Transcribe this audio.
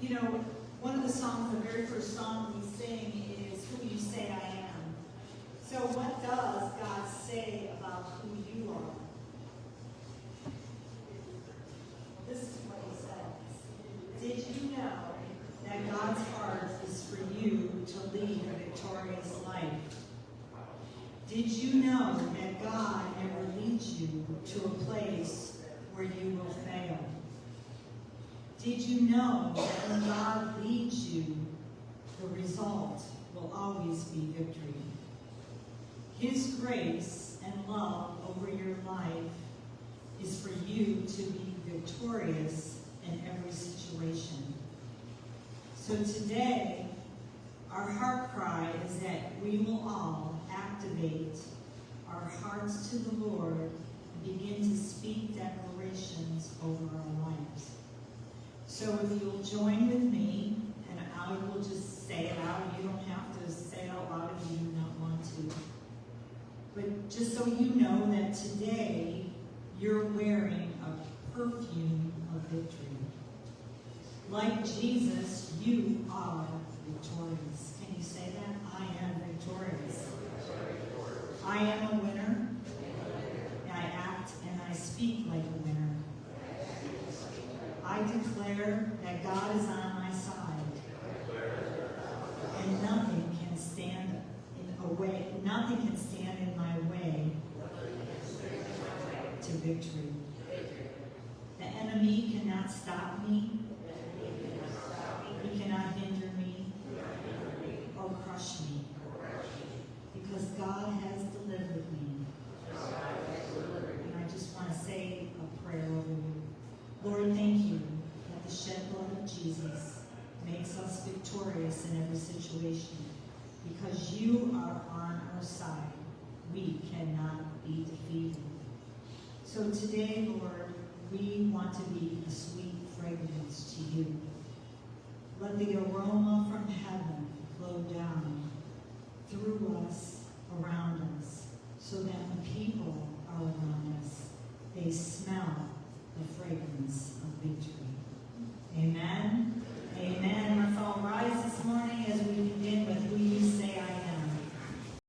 You know, one of the songs, the very first song we sing is Who You Say I Am. So what does God say about who you are? This is what he says. Did you know that God's heart is for you to lead a victorious life? Did you know that God never leads you to a place where you will fail? Did you know that when God leads you, the result will always be victory? His grace and love over your life is for you to be victorious in every situation. So today, our heart cry is that we will all activate our hearts to the Lord and begin to speak declarations over our lives. So if you'll join with me, and I will just say it out. You don't have to say it out loud if you do not want to. But just so you know that today you're wearing a perfume of victory. Like Jesus, you are victorious. Can you say that? I am victorious. I am a winner. I act and I speak like a winner. I declare that God is on my side. And nothing can stand in my way to victory. The enemy cannot stop me. He cannot hinder me or crush me. Because God has delivered me. And I just want to say a prayer over you. Lord, thank you that the shed blood of Jesus makes us victorious in every situation. Because you are on our side, we cannot be defeated. So today, Lord, we want to be a sweet fragrance to you. Let the aroma from heaven flow down through us, around us, so that when people are around us, they smell the fragrance of victory.